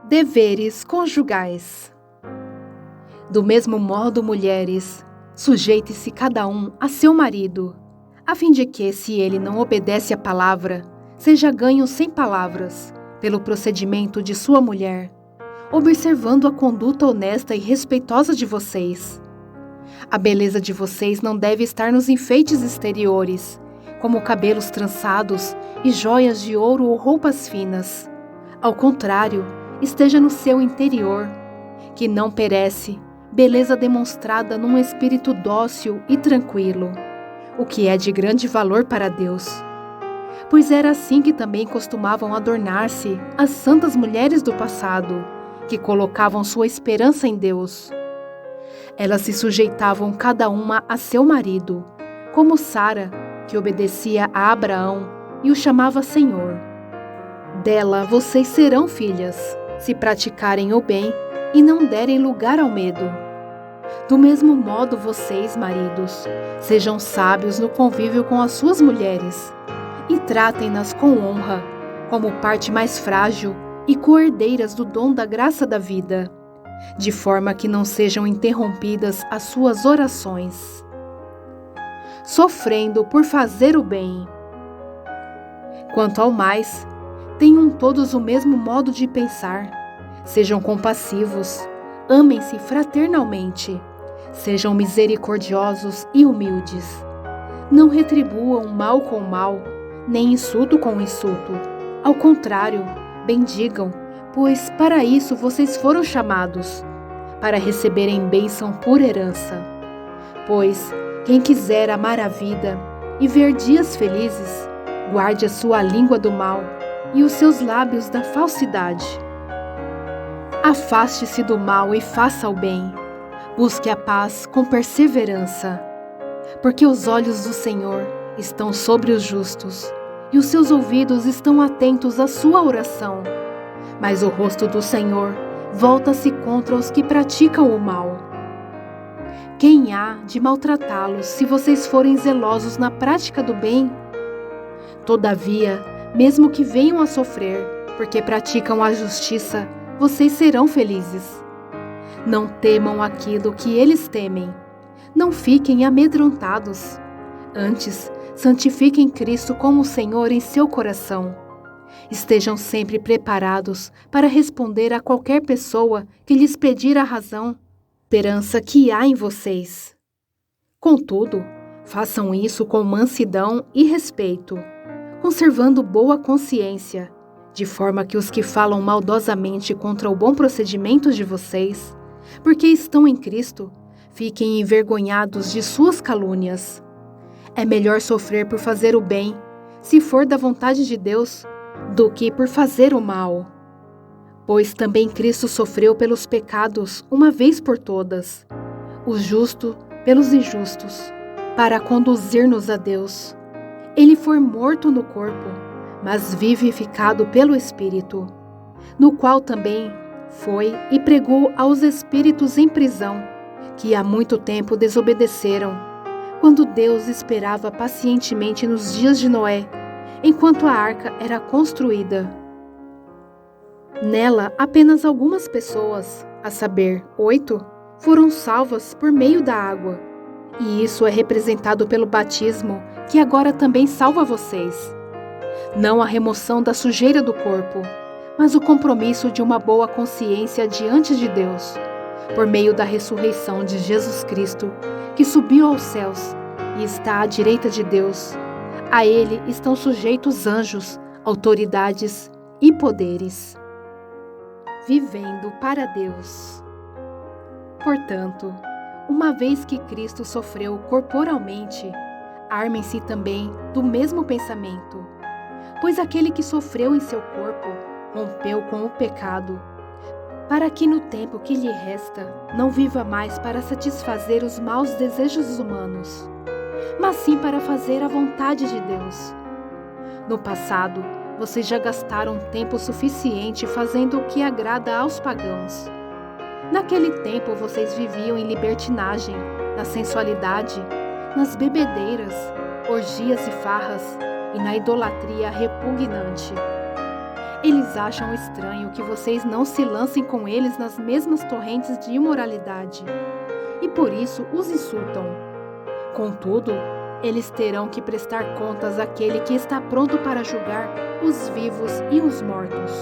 Deveres conjugais. Do mesmo modo, mulheres, sujeite-se cada um a seu marido, a fim de que, se ele não obedece à palavra, seja ganho sem palavras, pelo procedimento de sua mulher, observando a conduta honesta e respeitosa de vocês. A beleza de vocês não deve estar nos enfeites exteriores, como cabelos trançados e joias de ouro ou roupas finas. Ao contrário, esteja no seu interior, que não perece, beleza demonstrada num espírito dócil e tranquilo, o que é de grande valor para Deus. Pois era assim que também costumavam adornar-se as santas mulheres do passado, que colocavam sua esperança em Deus. Elas se sujeitavam cada uma a seu marido, como Sara, que obedecia a Abraão e o chamava Senhor. Dela vocês serão filhas, se praticarem o bem e não derem lugar ao medo. Do mesmo modo, vocês, maridos, sejam sábios no convívio com as suas mulheres e tratem-nas com honra, como parte mais frágil e co-herdeiras do dom da graça da vida, de forma que não sejam interrompidas as suas orações. Sofrendo por fazer o bem. Quanto ao mais, tenham todos o mesmo modo de pensar. Sejam compassivos, amem-se fraternalmente, sejam misericordiosos e humildes. Não retribuam mal com mal, nem insulto com insulto. Ao contrário, bendigam, pois para isso vocês foram chamados, para receberem bênção por herança. Pois quem quiser amar a vida e ver dias felizes, guarde a sua língua do mal e os seus lábios da falsidade. Afaste-se do mal e faça o bem. Busque a paz com perseverança. Porque os olhos do Senhor estão sobre os justos, e os seus ouvidos estão atentos à sua oração. Mas o rosto do Senhor volta-se contra os que praticam o mal. Quem há de maltratá-los se vocês forem zelosos na prática do bem? Todavia, mesmo que venham a sofrer, porque praticam a justiça, vocês serão felizes. Não temam aquilo que eles temem. Não fiquem amedrontados. Antes, santifiquem Cristo como Senhor em seu coração. Estejam sempre preparados para responder a qualquer pessoa que lhes pedir a razão, esperança que há em vocês. Contudo, façam isso com mansidão e respeito, conservando boa consciência, de forma que os que falam maldosamente contra o bom procedimento de vocês, porque estão em Cristo, fiquem envergonhados de suas calúnias. É melhor sofrer por fazer o bem, se for da vontade de Deus, do que por fazer o mal. Pois também Cristo sofreu pelos pecados uma vez por todas, o justo pelos injustos, para conduzir-nos a Deus. Ele foi morto no corpo, mas vivificado pelo Espírito, no qual também foi e pregou aos espíritos em prisão, que há muito tempo desobedeceram, quando Deus esperava pacientemente nos dias de Noé, enquanto a arca era construída. Nela, apenas algumas pessoas, a saber, 8, foram salvas por meio da água, e isso é representado pelo batismo, que agora também salva vocês. Não a remoção da sujeira do corpo, mas o compromisso de uma boa consciência diante de Deus, por meio da ressurreição de Jesus Cristo, que subiu aos céus e está à direita de Deus. A ele estão sujeitos anjos, autoridades e poderes. Vivendo para Deus. Portanto, uma vez que Cristo sofreu corporalmente, armem-se também do mesmo pensamento, pois aquele que sofreu em seu corpo rompeu com o pecado, para que no tempo que lhe resta não viva mais para satisfazer os maus desejos humanos, mas sim para fazer a vontade de Deus. No passado, vocês já gastaram tempo suficiente fazendo o que agrada aos pagãos. Naquele tempo vocês viviam em libertinagem, na sensualidade, nas bebedeiras, orgias e farras, e na idolatria repugnante. Eles acham estranho que vocês não se lancem com eles nas mesmas torrentes de imoralidade, e por isso os insultam. Contudo, eles terão que prestar contas àquele que está pronto para julgar os vivos e os mortos.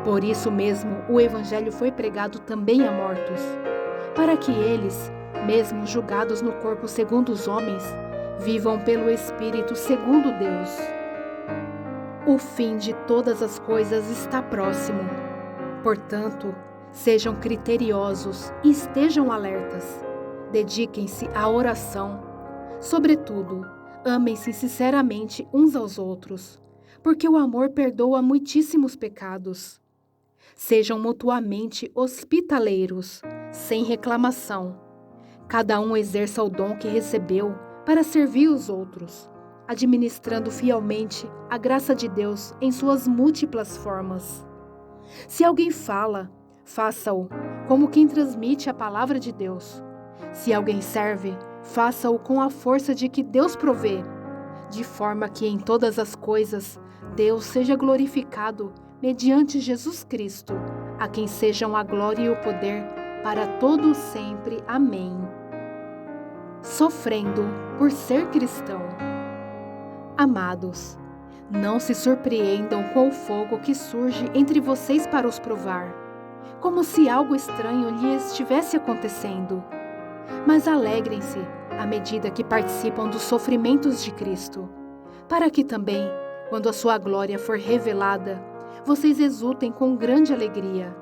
Por isso mesmo o Evangelho foi pregado também a mortos, para que eles, mesmo julgados no corpo segundo os homens, vivam pelo Espírito segundo Deus. O fim de todas as coisas está próximo. Portanto, sejam criteriosos e estejam alertas. Dediquem-se à oração. Sobretudo, amem-se sinceramente uns aos outros, porque o amor perdoa muitíssimos pecados. Sejam mutuamente hospitaleiros, sem reclamação. Cada um exerça o dom que recebeu para servir os outros, administrando fielmente a graça de Deus em suas múltiplas formas. Se alguém fala, faça-o como quem transmite a palavra de Deus. Se alguém serve, faça-o com a força de que Deus provê, de forma que em todas as coisas Deus seja glorificado mediante Jesus Cristo, a quem sejam a glória e o poder para todo sempre. Amém. Sofrendo por ser cristão. Amados, não se surpreendam com o fogo que surge entre vocês para os provar, como se algo estranho lhes estivesse acontecendo. Mas alegrem-se à medida que participam dos sofrimentos de Cristo, para que também, quando a sua glória for revelada, vocês exultem com grande alegria.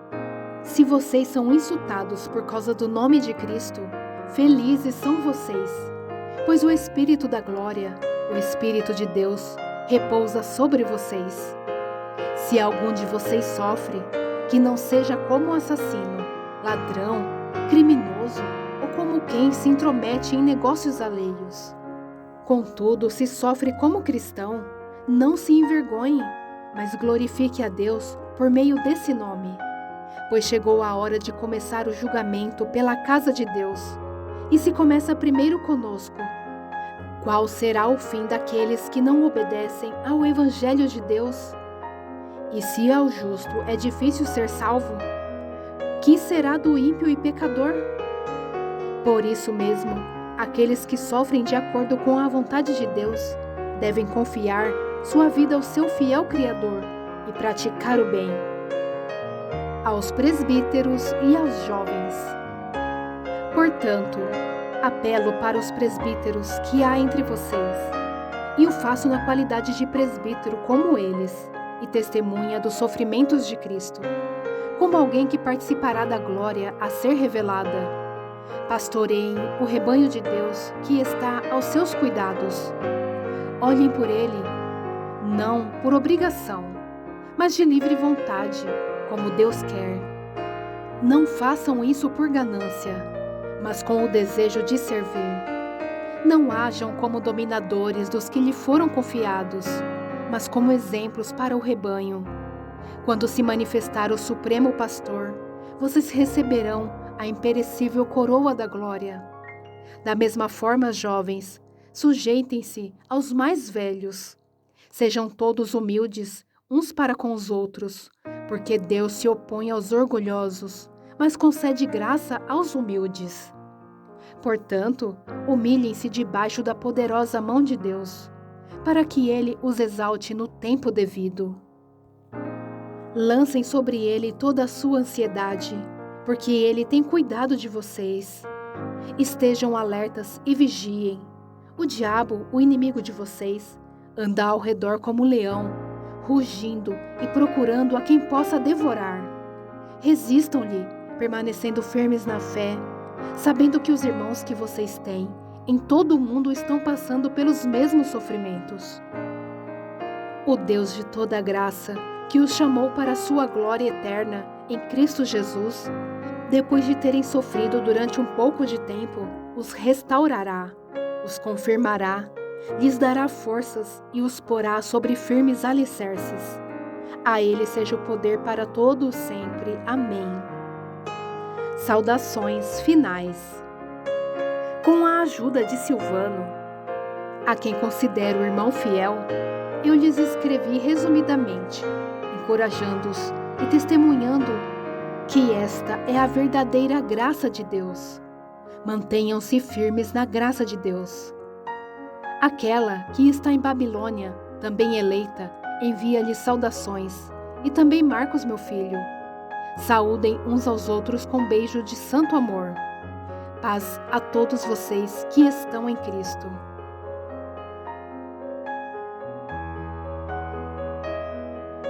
Se vocês são insultados por causa do nome de Cristo, felizes são vocês, pois o Espírito da glória, o Espírito de Deus, repousa sobre vocês. Se algum de vocês sofre, que não seja como assassino, ladrão, criminoso ou como quem se intromete em negócios alheios. Contudo, se sofre como cristão, não se envergonhe, mas glorifique a Deus por meio desse nome, pois chegou a hora de começar o julgamento pela casa de Deus. E se começa primeiro conosco, qual será o fim daqueles que não obedecem ao Evangelho de Deus? E se ao justo é difícil ser salvo, que será do ímpio e pecador? Por isso mesmo, aqueles que sofrem de acordo com a vontade de Deus devem confiar sua vida ao seu fiel Criador e praticar o bem. Aos presbíteros e aos jovens. Portanto, apelo para os presbíteros que há entre vocês, e o faço na qualidade de presbítero como eles, e testemunha dos sofrimentos de Cristo, como alguém que participará da glória a ser revelada. Pastoreiem o rebanho de Deus que está aos seus cuidados. Olhem por ele, não por obrigação, mas de livre vontade, como Deus quer. Não façam isso por ganância, mas com o desejo de servir. Não hajam como dominadores dos que lhe foram confiados, mas como exemplos para o rebanho. Quando se manifestar o Supremo Pastor, vocês receberão a imperecível coroa da glória. Da mesma forma, jovens, sujeitem-se aos mais velhos. Sejam todos humildes uns para com os outros, porque Deus se opõe aos orgulhosos, mas concede graça aos humildes. Portanto, humilhem-se debaixo da poderosa mão de Deus, para que Ele os exalte no tempo devido. Lancem sobre Ele toda a sua ansiedade, porque Ele tem cuidado de vocês. Estejam alertas e vigiem. O diabo, o inimigo de vocês, anda ao redor como um leão, rugindo e procurando a quem possa devorar. Resistam-lhe, permanecendo firmes na fé, sabendo que os irmãos que vocês têm em todo o mundo estão passando pelos mesmos sofrimentos. O Deus de toda a graça, que os chamou para a sua glória eterna em Cristo Jesus, depois de terem sofrido durante um pouco de tempo, os restaurará, os confirmará, lhes dará forças e os porá sobre firmes alicerces. A Ele seja o poder para todo sempre. Amém. Saudações finais. Com a ajuda de Silvano, a quem considero irmão fiel, eu lhes escrevi resumidamente, encorajando-os e testemunhando que esta é a verdadeira graça de Deus. Mantenham-se firmes na graça de Deus. Aquela que está em Babilônia, também eleita, envia-lhe saudações, e também Marcos, meu filho. Saúdem uns aos outros com beijo de santo amor. Paz a todos vocês que estão em Cristo.